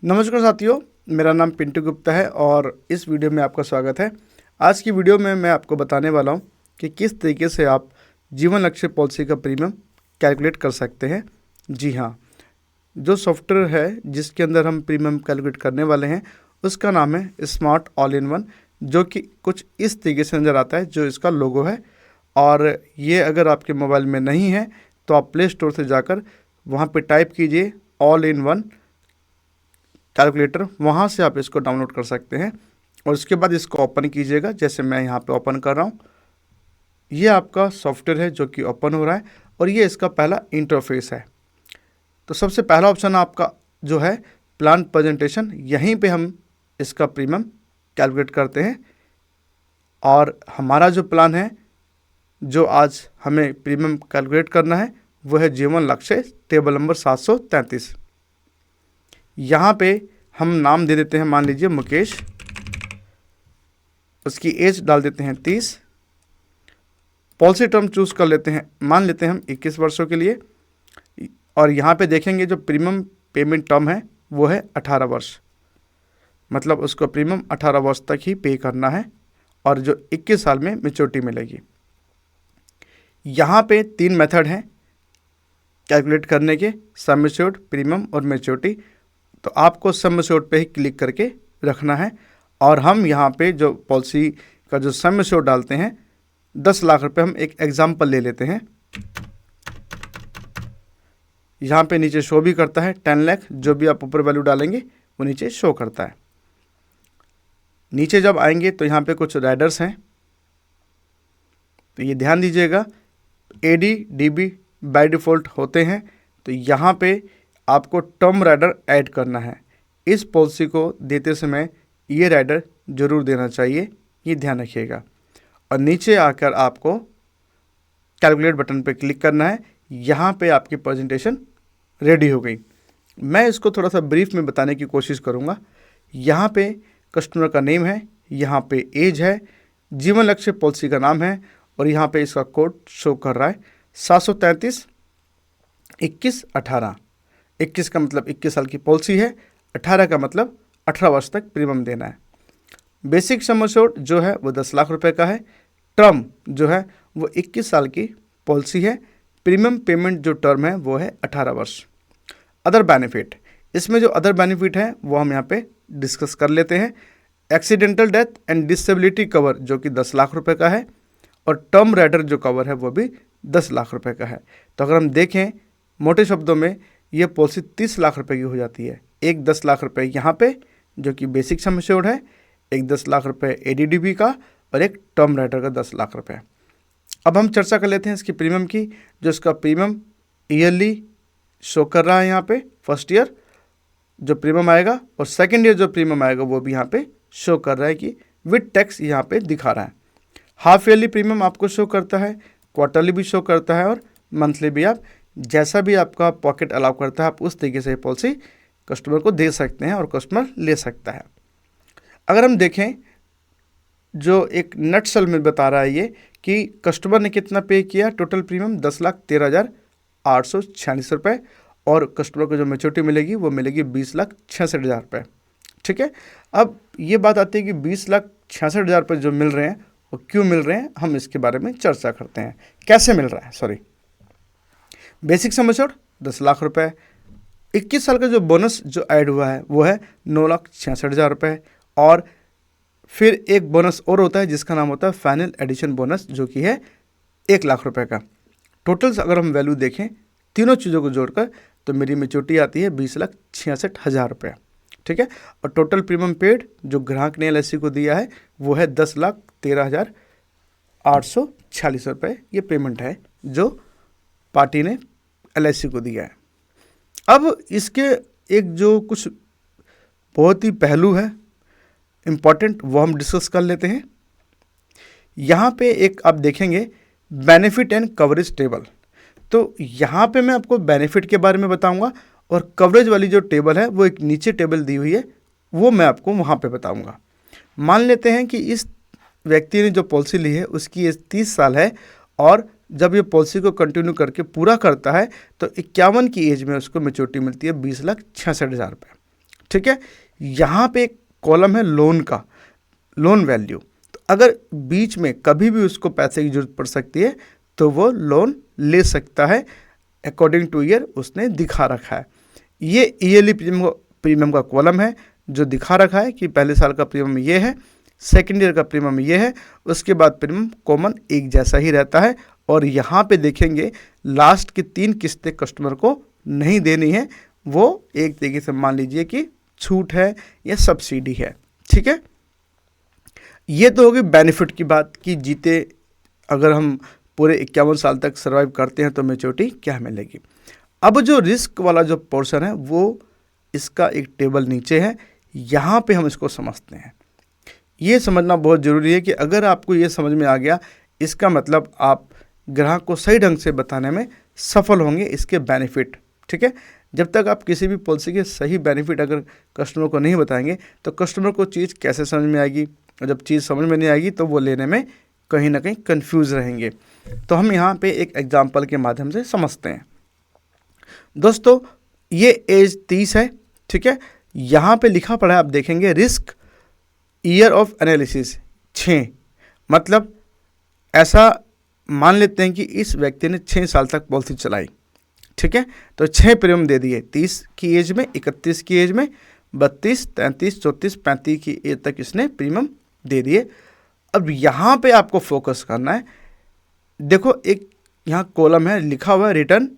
नमस्कार साथियों, मेरा नाम पिंटू गुप्ता है और इस वीडियो में आपका स्वागत है। आज की वीडियो में मैं आपको बताने वाला हूं कि किस तरीके से आप जीवन लक्ष्य पॉलिसी का प्रीमियम कैलकुलेट कर सकते हैं। जी हाँ, जो सॉफ्टवेयर है जिसके अंदर हम प्रीमियम कैलकुलेट करने वाले हैं उसका नाम है स्मार्ट ऑल इन वन, जो कि कुछ इस तरीके से नज़र आता है जो इसका लोगो है। और ये अगर आपके मोबाइल में नहीं है तो आप प्ले स्टोर से जाकर वहाँ पे टाइप कीजिए ऑल इन वन कैलकुलेटर, वहाँ से आप इसको डाउनलोड कर सकते हैं और उसके बाद इसको ओपन कीजिएगा। जैसे मैं यहाँ पे ओपन कर रहा हूँ, ये आपका सॉफ्टवेयर है जो कि ओपन हो रहा है और ये इसका पहला इंटरफेस है। तो सबसे पहला ऑप्शन आपका जो है प्लान प्रेजेंटेशन, यहीं पे हम इसका प्रीमियम कैलकुलेट करते हैं। और हमारा जो प्लान है जो आज हमें प्रीमियम कैलकुलेट करना है वो है जीवन लक्ष्य टेबल नंबर 733। यहाँ पे हम नाम दे देते हैं, मान लीजिए मुकेश, उसकी एज डाल देते हैं 30, पॉलिसी टर्म चूज़ कर लेते हैं, मान लेते हैं हम 21 वर्षों के लिए। और यहाँ पे देखेंगे जो प्रीमियम पेमेंट टर्म है वो है 18 वर्ष, मतलब उसको प्रीमियम 18 वर्ष तक ही पे करना है और जो 21 साल में मैच्योरिटी मिलेगी। यहाँ पे 3 मेथड हैं कैलकुलेट करने के, सम एश्योर्ड, प्रीमियम और मैच्योरिटी। तो आपको सम एश्योर्ड पे ही क्लिक करके रखना है और हम यहाँ पे जो पॉलिसी का जो सम एश्योर्ड डालते हैं 10 लाख रुपए, हम एक एग्जांपल ले लेते हैं। यहाँ पे नीचे शो भी करता है 10 लाख, जो भी आप ऊपर वैल्यू डालेंगे वो नीचे शो करता है। नीचे जब आएंगे तो यहाँ पे कुछ राइडर्स हैं, तो ये ध्यान दीजिएगा, एडी डीबी बाय डिफ़ॉल्ट होते हैं। तो यहाँ पे आपको टर्म राइडर ऐड करना है। इस पॉलिसी को देते समय ये राइडर ज़रूर देना चाहिए, ये ध्यान रखिएगा। और नीचे आकर आपको कैलकुलेट बटन पे क्लिक करना है। यहाँ पे आपकी प्रेजेंटेशन रेडी हो गई। मैं इसको थोड़ा सा ब्रीफ में बताने की कोशिश करूँगा। यहाँ पे कस्टमर का नेम है, यहाँ पे एज है, जीवन लक्ष्य पॉलिसी का नाम है और यहाँ पे इसका कोड शो कर रहा है 733 21 18। 21 का मतलब 21 साल की पॉलिसी है, 18 का मतलब 18 वर्ष तक प्रीमियम देना है। बेसिक सम एश्योर्ड जो है वो 10 लाख रुपए का है। टर्म जो है वो 21 साल की पॉलिसी है। प्रीमियम पेमेंट जो टर्म है वो है 18 वर्ष। अदर बेनिफिट, इसमें जो अदर बेनिफिट है वो हम यहाँ पे डिस्कस कर लेते हैं। Accidental death and disability cover जो कि 10 लाख रुपए का है और टर्म राइडर जो कवर है वो भी 10 लाख रुपए का है। तो अगर हम देखें मोटे शब्दों में, ये पॉलिसी 30 लाख रुपए की हो जाती है। एक 10 लाख रुपए यहाँ पे जो कि बेसिक सम एश्योर्ड है, एक 10 लाख रुपए एडीडीबी का और एक टर्म राइडर का 10 लाख रुपए। अब हम चर्चा कर लेते हैं इसकी प्रीमियम की। जो इसका प्रीमियम ईयरली शो कर रहा है यहाँ पे, फर्स्ट ईयर जो प्रीमियम आएगा और सेकेंड ईयर जो प्रीमियम आएगा वो भी यहाँ पे शो कर रहा है कि विद टैक्स यहाँ पे दिखा रहा है। हाफ ईयरली प्रीमियम आपको शो करता है, क्वार्टरली भी शो करता है और मंथली भी। आप जैसा भी आपका पॉकेट अलाउ करता है आप उस तरीके से पॉलिसी कस्टमर को दे सकते हैं और कस्टमर ले सकता है। अगर हम देखें जो एक नटशल में बता रहा है ये कि कस्टमर ने कितना पे किया, टोटल प्रीमियम 10,13,846 रुपये और कस्टमर को जो मैच्योरिटी मिलेगी वो मिलेगी 20,66,000 रुपये। ठीक है, अब ये बात आती है कि 20,66,000 रुपये जो मिल रहे हैं वो क्यों मिल रहे हैं, हम इसके बारे में चर्चा करते हैं। कैसे मिल रहा है, sorry. Basic sum assured 10 lakh रुपए, 21 साल का जो बोनस जो ऐड हुआ है वो है 9,66,000 रुपये और फिर एक बोनस और होता है जिसका नाम होता है फाइनल एडिशन बोनस जो कि है 1 लाख रुपए का। टोटल अगर हम वैल्यू देखें तीनों चीज़ों को जोड़कर तो मेरी मैच्योरिटी आती है 20,66,000 रुपये। ठीक है, और टोटल प्रीमियम पेड जो ग्राहक ने एलआईसी को दिया है वो है 10,13,846 रुपये। ये पेमेंट है जो पार्टी ने एलआईसी को दिया है। अब इसके एक जो कुछ बहुत ही पहलू है इम्पॉर्टेंट, वो हम डिस्कस कर लेते हैं। यहाँ पे एक आप देखेंगे बेनिफिट एंड कवरेज टेबल। तो यहाँ पे मैं आपको बेनिफिट के बारे में बताऊंगा और कवरेज वाली जो टेबल है वो एक नीचे टेबल दी हुई है, वो मैं आपको वहाँ पे बताऊंगा। मान लेते हैं कि इस व्यक्ति ने जो पॉलिसी ली है उसकी एज 30 साल है और जब ये पॉलिसी को कंटिन्यू करके पूरा करता है तो 51 की एज में उसको मैच्योरिटी मिलती है 20,66,000 रुपये। ठीक है। यहाँ पे एक कॉलम है लोन का, लोन वैल्यू। तो अगर बीच में कभी भी उसको पैसे की जरूरत पड़ सकती है तो वो लोन ले सकता है, अकॉर्डिंग टू ईयर उसने दिखा रखा है। ये ईयरली प्रीमियम का कॉलम है जो दिखा रखा है कि पहले साल का प्रीमियम ये है, सेकेंड ईयर का प्रीमियम ये है, उसके बाद प्रीमियम कॉमन एक जैसा ही रहता है। और यहाँ पे देखेंगे लास्ट की 3 किस्तें कस्टमर को नहीं देनी है, वो एक तरीके से मान लीजिए कि छूट है या सब्सिडी है, ठीक है। ये तो होगी बेनिफिट की बात कि जीते अगर हम पूरे 51 साल तक सर्वाइव करते हैं तो मैच्योरिटी क्या मिलेगी। अब जो रिस्क वाला जो पोर्शन है वो इसका एक टेबल नीचे है, यहाँ पे हम इसको समझते हैं। ये समझना बहुत ज़रूरी है कि अगर आपको ये समझ में आ गया, इसका मतलब आप ग्राहक को सही ढंग से बताने में सफल होंगे इसके बेनिफिट, ठीक है। जब तक आप किसी भी पॉलिसी के सही बेनिफिट अगर कस्टमर को नहीं बताएंगे तो कस्टमर को चीज़ कैसे समझ में आएगी, और जब चीज़ समझ में नहीं आएगी तो वो लेने में कहीं ना कहीं कंफ्यूज रहेंगे। तो हम यहाँ पे एक एग्जांपल के माध्यम से समझते हैं। दोस्तों ये एज 30 है, ठीक है। यहाँ पे लिखा पड़ा है, आप देखेंगे रिस्क ईयर ऑफ एनालिसिस 6, मतलब ऐसा मान लेते हैं कि इस व्यक्ति ने 6 साल तक पॉलिसी चलाई, ठीक है। तो 6 प्रीमियम दे दिए, 30 की एज में, 31 की एज में, 32, 33, 34, 35 की एज तक इसने प्रीमियम दे दिए। अब यहाँ पे आपको फोकस करना है। देखो एक यहाँ कॉलम है लिखा हुआ है रिटर्न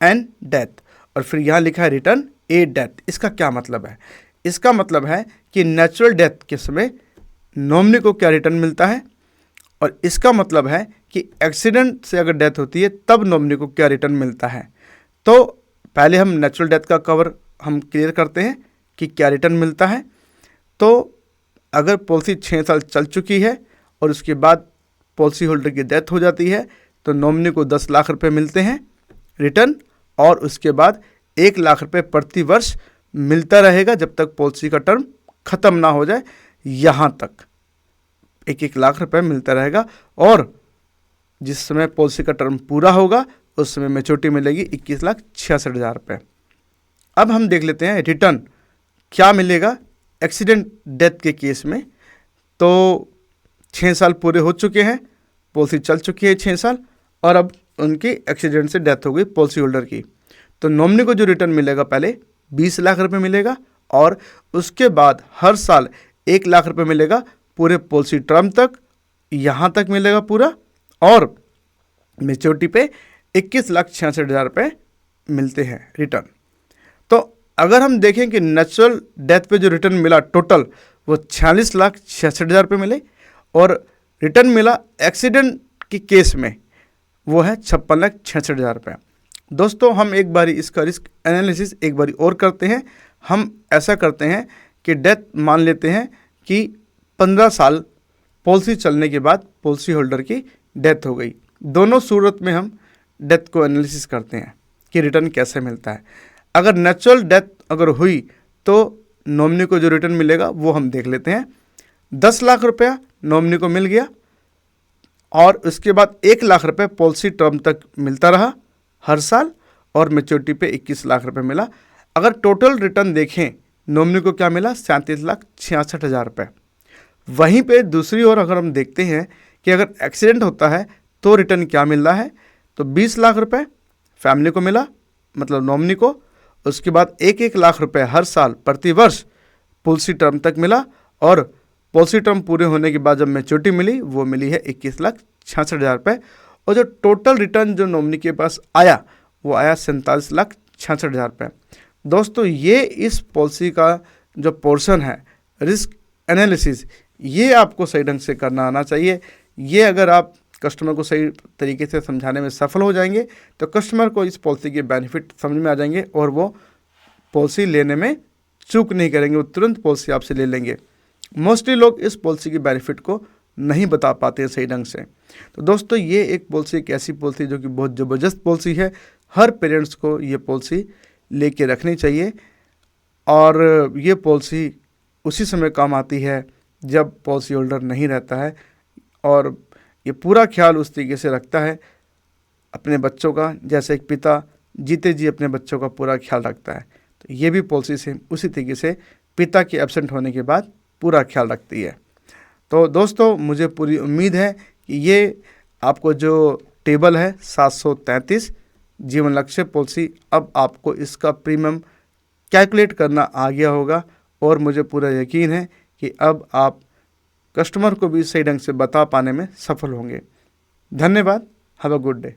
एंड डेथ, और फिर यहाँ लिखा है रिटर्न एट डेथ। इसका क्या मतलब है? इसका मतलब है कि नेचुरल डेथ के समय नॉमिनी को क्या रिटर्न मिलता है, और इसका मतलब है कि एक्सीडेंट से अगर डेथ होती है तब नॉमिनी को क्या रिटर्न मिलता है। तो पहले हम नेचुरल डेथ का कवर हम क्लियर करते हैं कि क्या रिटर्न मिलता है। तो अगर पॉलिसी 6 साल चल चुकी है और उसके बाद पॉलिसी होल्डर की डेथ हो जाती है तो नॉमिनी को 10 लाख रुपए मिलते हैं रिटर्न, और उसके बाद 1 लाख रुपए प्रति वर्ष मिलता रहेगा जब तक पॉलिसी का टर्म ख़त्म ना हो जाए। यहाँ तक 1-1 लाख रुपए मिलता रहेगा, और जिस समय पॉलिसी का टर्म पूरा होगा उस समय मैच्योरिटी मिलेगी 21,66,000 रुपये। अब हम देख लेते हैं रिटर्न क्या मिलेगा एक्सीडेंट डेथ के केस में। तो 6 साल पूरे हो चुके हैं, पॉलिसी चल चुकी है 6 साल, और अब उनकी एक्सीडेंट से डेथ हो गई पॉलिसी होल्डर की। तो नॉमिनी को जो रिटर्न मिलेगा पहले 20 लाख रुपए मिलेगा, और उसके बाद हर साल 1 लाख रुपए मिलेगा पूरे पॉलिसी टर्म तक, यहाँ तक मिलेगा पूरा, और मैच्योरिटी पे 21,66,000 रुपये मिलते हैं रिटर्न। तो अगर हम देखें कि नेचुरल डेथ पे जो रिटर्न मिला टोटल वो 46,66,000 रुपये मिले, और रिटर्न मिला एक्सीडेंट के केस में वो है 56,66,000 रुपये। दोस्तों हम एक बारी इसका रिस्क एनालिसिस एक बारी और करते हैं। हम ऐसा करते हैं कि डेथ मान लेते हैं कि 15 साल पॉलिसी चलने के बाद पॉलिसी होल्डर की डेथ हो गई। दोनों सूरत में हम डेथ को एनालिसिस करते हैं कि रिटर्न कैसे मिलता है। अगर नेचुरल डेथ अगर हुई तो नॉमिनी को जो रिटर्न मिलेगा वो हम देख लेते हैं। 10 लाख रुपया नॉमिनी को मिल गया, और उसके बाद 1 लाख रुपये पॉलिसी टर्म तक मिलता रहा हर साल, और मैच्योरिटी पे 21 लाख रुपये मिला। अगर टोटल रिटर्न देखें नॉमिनी को क्या मिला 37,66,000 रुपये। वहीं पे दूसरी ओर अगर हम देखते हैं कि अगर एक्सीडेंट होता है तो रिटर्न क्या मिल रहा है, तो 20 लाख रुपये फैमिली को मिला, मतलब नॉमिनी को। उसके बाद 1-1 लाख रुपए हर साल प्रति वर्ष पॉलिसी टर्म तक मिला, और पॉलिसी टर्म पूरे होने के बाद जब मैच्योरिटी मिली वो मिली है 21,66,000 रुपये। और जो टोटल रिटर्न जो नॉमिनी के पास आया वो आया 47,66,000 रुपये। दोस्तों ये इस पॉलिसी का जो पोर्शन है रिस्क एनालिसिस, ये आपको सही ढंग से करना आना चाहिए। ये अगर आप कस्टमर को सही तरीके से समझाने में सफल हो जाएंगे तो कस्टमर को इस पॉलिसी के बेनिफिट समझ में आ जाएंगे, और वो पॉलिसी लेने में चूक नहीं करेंगे, वो तुरंत पॉलिसी आपसे ले लेंगे। मोस्टली लोग इस पॉलिसी के बेनिफिट को नहीं बता पाते हैं सही ढंग से। तो दोस्तों ये एक पॉलिसी एक ऐसी पॉलिसी जो कि बहुत ज़बरदस्त पॉलिसी है। हर पेरेंट्स को ये पॉलिसी लेके रखनी चाहिए, और ये पॉलिसी उसी समय काम आती है जब पॉलिसी होल्डर नहीं रहता है, और ये पूरा ख्याल उस तरीके से रखता है अपने बच्चों का जैसे एक पिता जीते जी अपने बच्चों का पूरा ख्याल रखता है। तो ये भी पॉलिसी सेम उसी तरीके से पिता के एब्सेंट होने के बाद पूरा ख्याल रखती है। तो दोस्तों मुझे पूरी उम्मीद है कि ये आपको जो टेबल है 733 जीवन लक्ष्य पॉलिसी, अब आपको इसका प्रीमियम कैलकुलेट करना आ गया होगा और मुझे पूरा यकीन है कि अब आप कस्टमर को भी सही ढंग से बता पाने में सफल होंगे। धन्यवाद। Have a good day.